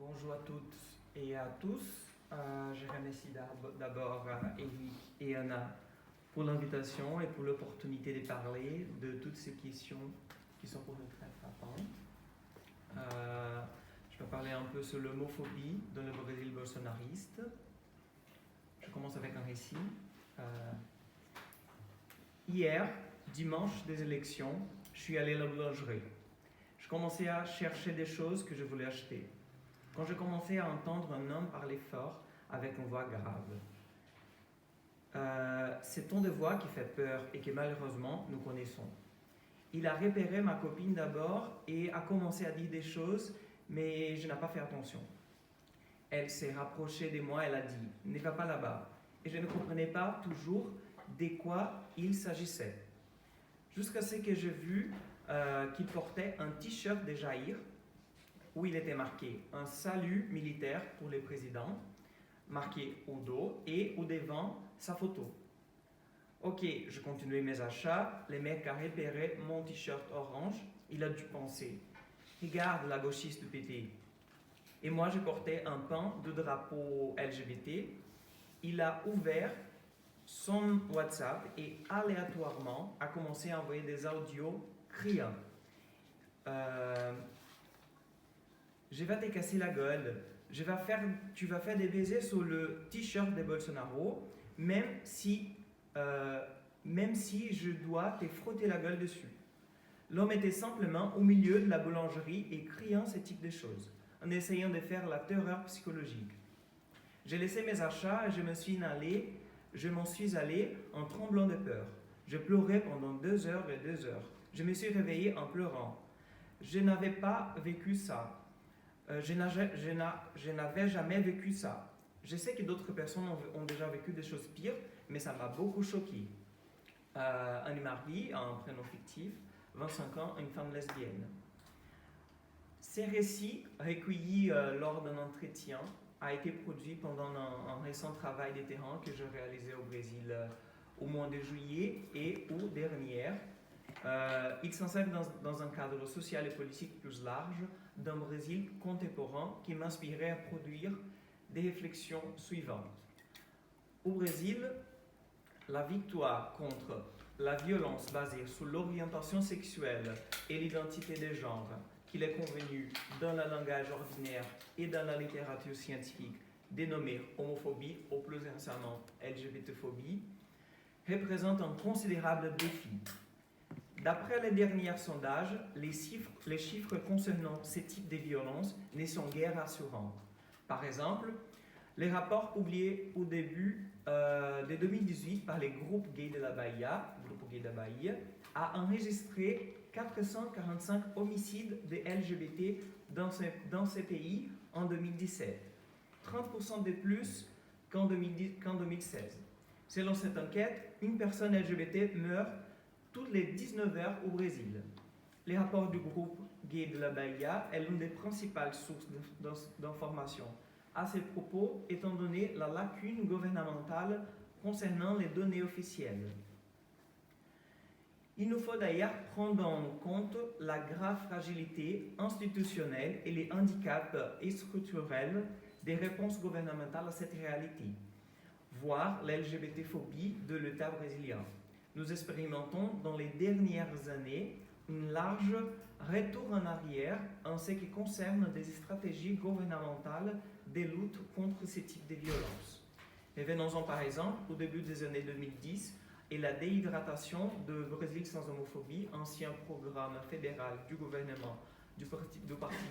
Bonjour à toutes et à tous. Je remercie d'abord Eric et Anna pour l'invitation et pour l'opportunité de parler de toutes ces questions qui sont pour nous très frappantes. Je vais parler un peu sur l'homophobie dans le Brésil bolsonariste. Je commence avec un récit. Hier, dimanche des élections, je suis allé à la boulangerie. Je commençais à chercher des choses que je voulais acheter. Quand je commençais à entendre un homme parler fort avec une voix grave. C'est ton de voix qui fait peur et que malheureusement nous connaissons. Il a repéré ma copine d'abord et a commencé à dire des choses, mais je n'ai pas fait attention. Elle s'est rapprochée de moi, elle a dit « Ne va pas là-bas ». Et je ne comprenais pas toujours de quoi il s'agissait. Jusqu'à ce que j'ai vu qu'il portait un t-shirt de Jair, où il était marqué un salut militaire pour le président, marqué au dos et au devant sa photo. Ok, je continuais mes achats, le mec a repéré mon t-shirt orange, il a dû penser, regarde la gauchiste du PT. Et moi je portais un pain de drapeau LGBT, il a ouvert son WhatsApp et aléatoirement a commencé à envoyer des audios criants. Je vais te casser la gueule, tu vas faire des baisers sur le t-shirt de Bolsonaro, même si je dois te frotter la gueule dessus. L'homme était simplement au milieu de la boulangerie et criant ce type de choses, en essayant de faire la terreur psychologique. J'ai laissé mes achats et je m'en suis allé en tremblant de peur. Je pleurais pendant 2 heures et 2 heures. Je me suis réveillé en pleurant. Je n'avais pas vécu ça. Je n'avais jamais vécu ça. Je sais que d'autres personnes ont déjà vécu des choses pires, mais ça m'a beaucoup choqué. Anne-Marie, un prénom fictif, 25 ans, une femme lesbienne. Ces récits, recueillis lors d'un entretien, a été produit pendant un récent travail de terrain que j'ai réalisé au Brésil au mois de juillet et août dernier. Il s'insère dans un cadre social et politique plus large d'un Brésil contemporain qui m'inspirait à produire des réflexions suivantes. Au Brésil, la victoire contre la violence basée sur l'orientation sexuelle et l'identité de genre, qu'il est convenu dans le langage ordinaire et dans la littérature scientifique dénommée homophobie ou plus récemment LGBTphobie, représente un considérable défi. D'après les derniers sondages, les chiffres concernant ce type de violence ne sont guère rassurants. Par exemple, les rapports publiés au début de 2018 par les groupes gays de la Bahia, a enregistré 445 homicides de LGBT dans ces pays en 2017, 30% de plus qu'en 2016. Selon cette enquête, une personne LGBT meurt toutes les 19 heures au Brésil. Les rapports du groupe gay de la Bahia est l'une des principales sources d'informations à ces propos, étant donné la lacune gouvernementale concernant les données officielles. Il nous faut d'ailleurs prendre en compte la grave fragilité institutionnelle et les handicaps structurels des réponses gouvernementales à cette réalité, voire l'LGBTphobie de l'État brésilien. Nous expérimentons dans les dernières années un large retour en arrière en ce qui concerne des stratégies gouvernementales de lutte contre ce type de violence. Revenons-en par exemple au début des années 2010 et la déhydratation de Brésil sans homophobie, ancien programme fédéral du gouvernement du Parti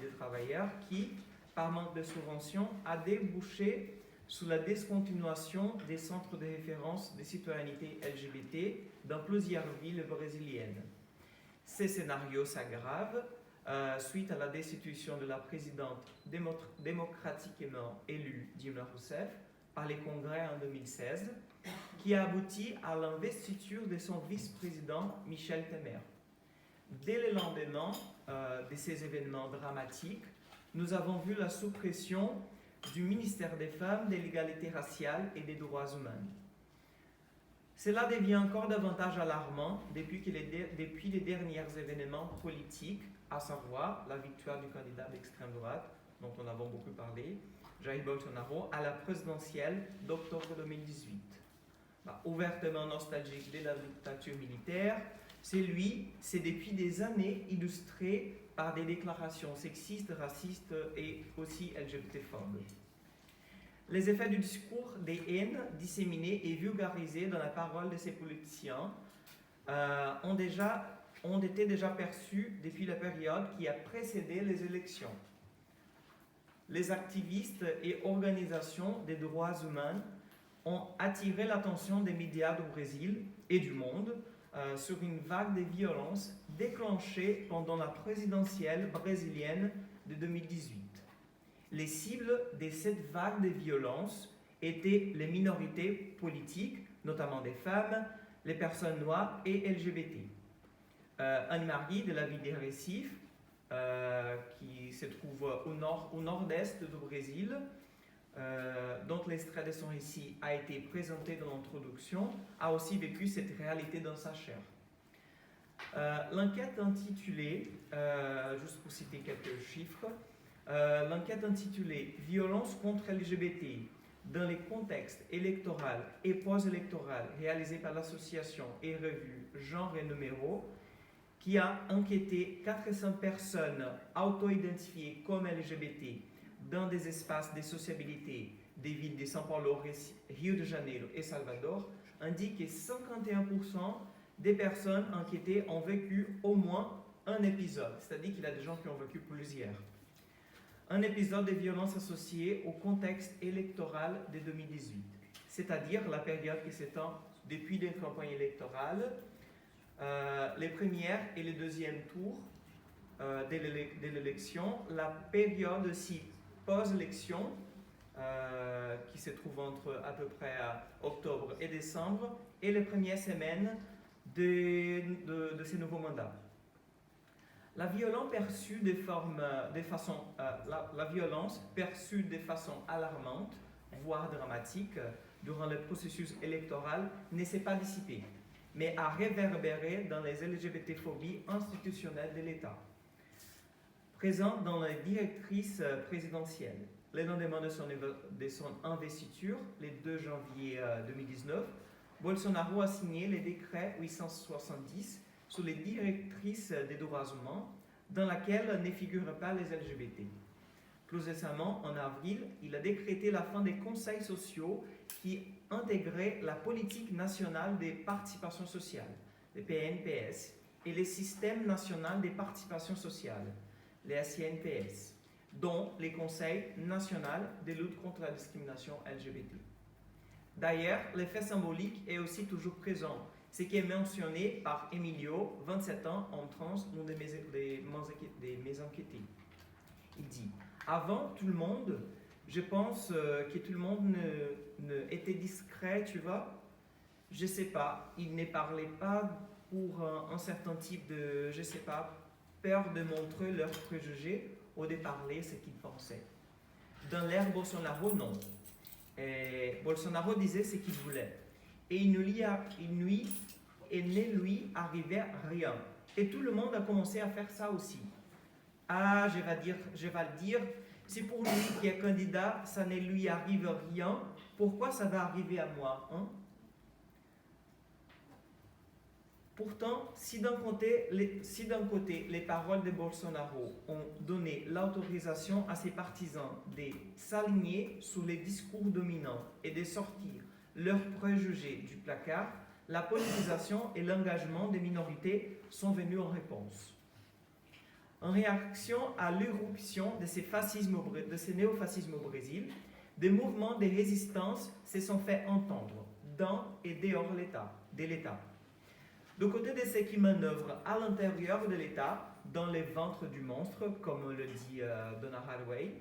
des travailleurs qui, par manque de subventions, a débouché sur la discontinuation des centres de référence de citoyenneté LGBT dans plusieurs villes brésiliennes. Ces scénarios s'aggravent suite à la destitution de la présidente démocratiquement élue Dilma Rousseff par les congrès en 2016, qui a abouti à l'investiture de son vice-président Michel Temer. Dès le lendemain de ces événements dramatiques, nous avons vu la suppression du ministère des Femmes, de l'égalité raciale et des droits humains. Cela devient encore davantage alarmant depuis les derniers événements politiques, à savoir la victoire du candidat d'extrême droite, dont on a beaucoup parlé, Jair Bolsonaro, à la présidentielle d'octobre 2018. Ouvertement nostalgique de la dictature militaire, c'est depuis des années illustré par des déclarations sexistes, racistes et aussi LGBT-phobes. Les effets du discours des haines disséminés et vulgarisés dans la parole de ces politiciens ont été déjà perçus depuis la période qui a précédé les élections. Les activistes et organisations des droits humains ont attiré l'attention des médias du Brésil et du monde sur une vague de violence déclenchée pendant la présidentielle brésilienne de 2018. Les cibles de cette vague de violence étaient les minorités politiques, notamment des femmes, les personnes noires et LGBT. Anne-Marie de la ville de Recife, qui se trouve au nord-est du Brésil, dont l'extrait de son récit a été présenté dans l'introduction, a aussi vécu cette réalité dans sa chair. L'enquête intitulée, juste pour citer quelques chiffres, l'enquête intitulée « Violence contre LGBT dans les contextes électoraux et post-électoraux » réalisée par l'association et revue Genre et Numéro, qui a enquêté 400 personnes auto-identifiées comme LGBT dans des espaces de sociabilité des villes de São Paulo, Rio de Janeiro et Salvador, indique que 51% des personnes enquêtées ont vécu au moins un épisode, c'est-à-dire qu'il y a des gens qui ont vécu plusieurs. Un épisode de violence associé au contexte électoral de 2018, c'est-à-dire la période qui s'étend depuis les campagnes électorales, les premières et les deuxièmes tours de l'élection, la période aussi post-élection, qui se trouve entre à peu près octobre et décembre, et les premières semaines de ces nouveaux mandats. La violence perçue de façon alarmante, voire dramatique, durant le processus électoral ne s'est pas dissipée, mais a réverbéré dans les LGBT-phobies institutionnelles de l'État. Présente dans les directrices présidentielles. Le lendemain de son investiture, le 2 janvier 2019, Bolsonaro a signé le décret 870 sur les directrices des droits humains, dans laquelle ne figurent pas les LGBT. Plus récemment, en avril, il a décrété la fin des conseils sociaux qui intégraient la politique nationale des participations sociales, les PNPS, et le système national des participations sociales, les SINPS, dont les conseils nationaux de lutte contre la discrimination LGBT. D'ailleurs, l'effet symbolique est aussi toujours présent, ce qui est mentionné par Emilio, 27 ans, en trans, l'un de mes enquêtés. Il dit « Avant tout le monde, je pense que tout le monde était discret, tu vois. Je sais pas, ils ne parlaient pas pour un certain type de, je sais pas, peur de montrer leurs préjugés ou de parler ce qu'ils pensaient. Dans l'ère Bolsonaro, non. Et Bolsonaro disait ce qu'il voulait. Et il ne lui arrivait rien. Et tout le monde a commencé à faire ça aussi. Ah, je vais le dire, si pour lui qui est candidat, ça ne lui arrive rien, pourquoi ça va arriver à moi, hein? Pourtant, si d'un côté, les paroles de Bolsonaro ont donné l'autorisation à ses partisans de s'aligner sous les discours dominants et de sortir leurs préjugés du placard, la politisation et l'engagement des minorités sont venus en réponse. En réaction à l'éruption de ces néofascismes au Brésil, des mouvements de résistance se sont fait entendre dans et dehors de l'État. Du côté de ceux qui manœuvrent à l'intérieur de l'État, dans les ventres du monstre, comme le dit Donna Haraway,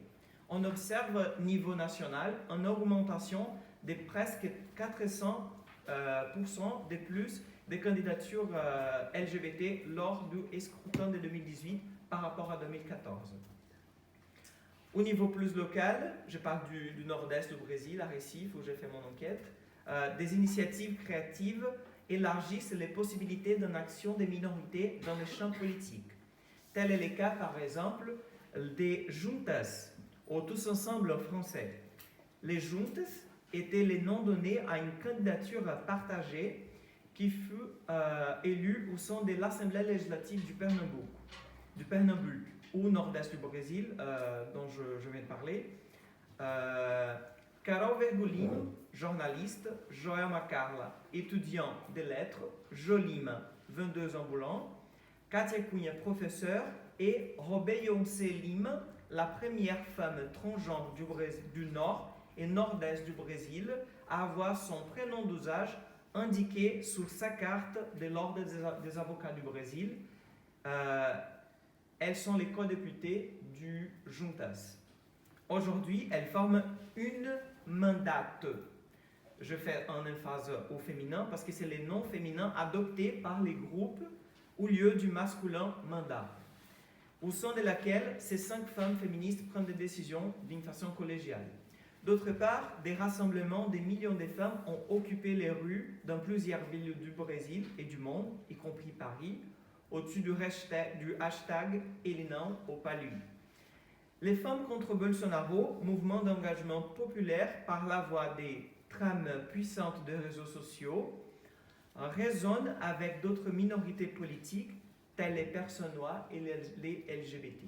on observe, niveau national, une augmentation de presque 400% de plus de candidatures LGBT lors du scrutin de 2018 par rapport à 2014. Au niveau plus local, je parle du nord-est du Brésil, à Recife, où j'ai fait mon enquête, des initiatives créatives élargissent les possibilités d'une action des minorités dans le champ politique. Tel est le cas, par exemple, des juntas, ou tous ensemble en français. Les juntes étaient les noms donnés à une candidature partagée qui fut élue au sein de l'Assemblée législative du Pernambuco, au nord-est du Brésil, dont je viens de parler. Carol Vergolini, journaliste, Joelma Carla, étudiant de lettres, Jolim, 22 ambulants, Katia Cunha, professeur, et Robeyoncé Lim, la première femme transgenre du nord et nord-est du Brésil à avoir son prénom d'usage indiqué sur sa carte de l'Ordre des avocats du Brésil. Elles sont les co-députées du Juntas. Aujourd'hui, elles forment une mandate. Je fais un emphase au féminin parce que c'est les noms féminins adoptés par les groupes au lieu du masculin mandat, au sein de laquelle ces 5 femmes féministes prennent des décisions d'une façon collégiale. D'autre part, des rassemblements de millions de femmes ont occupé les rues dans plusieurs villes du Brésil et du monde, y compris Paris, au-dessus du hashtag Elinão au Palu. Les femmes contre Bolsonaro, mouvement d'engagement populaire par la voie des trames puissantes des réseaux sociaux, résonnent avec d'autres minorités politiques telles les personnes noires et les LGBT.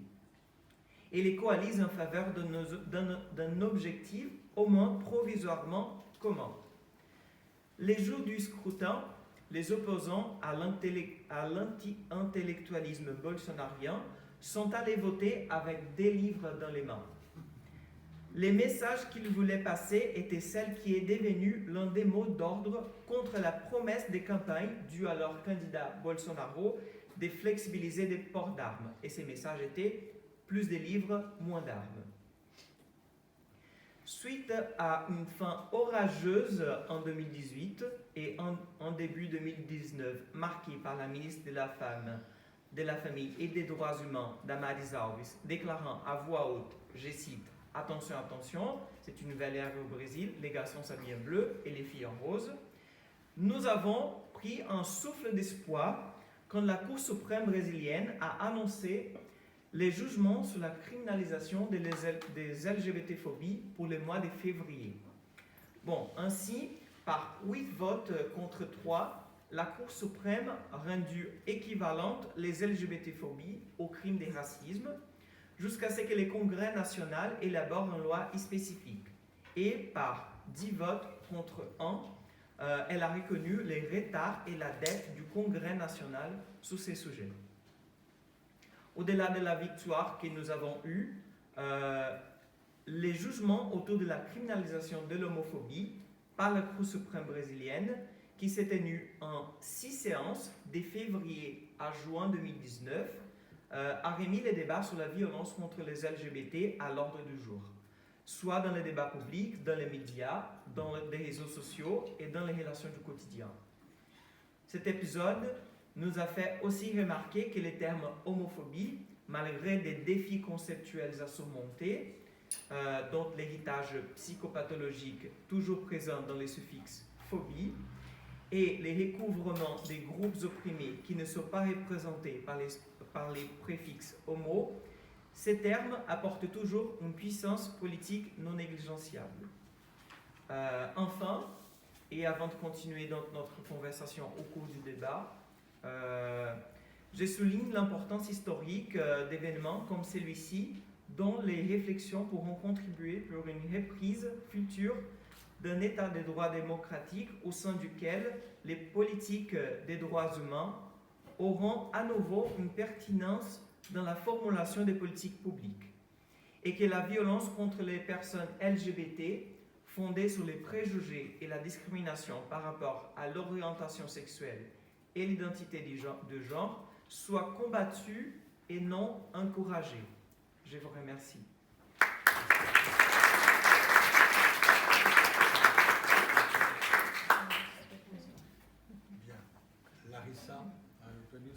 Et les coalisent en faveur d'un objectif au moins provisoirement commun. Les jours du scrutin, les opposants à l'anti-intellectualisme bolsonarien sont allés voter avec des livres dans les mains. Les messages qu'ils voulaient passer étaient celles qui est devenu l'un des mots d'ordre contre la promesse des campagnes due à leur candidat Bolsonaro de flexibiliser des ports d'armes. Et ces messages étaient plus de livres, moins d'armes. Suite à une fin orageuse en 2018 et en début 2019, marquée par la ministre de la Femme, de la Famille et des Droits Humains, Damaris Alves, déclarant à voix haute, je cite, « Attention, attention, c'est une nouvelle ère au Brésil, les garçons s'habillent en bleu et les filles en rose », nous avons pris un souffle d'espoir quand la Cour suprême brésilienne a annoncé les jugements sur la criminalisation des LGBT-phobies pour le mois de février. Bon, ainsi, par 8 votes contre 3, la Cour suprême a rendu équivalente les LGBT-phobies aux crimes de racisme jusqu'à ce que le Congrès national élabore une loi spécifique. Et par 10 votes contre 1, elle a reconnu les retards et la dette du Congrès national sur ces sujets. Au-delà de la victoire que nous avons eue, les jugements autour de la criminalisation de l'homophobie par la Cour suprême brésilienne, qui s'est tenue en 6 séances de février à juin 2019, a remis les débats sur la violence contre les LGBT à l'ordre du jour, soit dans les débats publics, dans les médias, dans les réseaux sociaux et dans les relations du quotidien. Cet épisode nous a fait aussi remarquer que le terme homophobie, malgré des défis conceptuels à surmonter, dont l'héritage psychopathologique toujours présent dans les suffixes phobie, et les recouvrements des groupes opprimés qui ne sont pas représentés par les préfixes homo, ces termes apportent toujours une puissance politique non négligenciable. Enfin, et avant de continuer dans notre conversation au cours du débat, je souligne l'importance historique d'événements comme celui-ci dont les réflexions pourront contribuer pour une reprise future d'un état de droit démocratique au sein duquel les politiques des droits humains auront à nouveau une pertinence dans la formulation des politiques publiques et que la violence contre les personnes LGBT fondée sur les préjugés et la discrimination par rapport à l'orientation sexuelle et l'identité de genre soit combattue et non encouragée. Je vous remercie.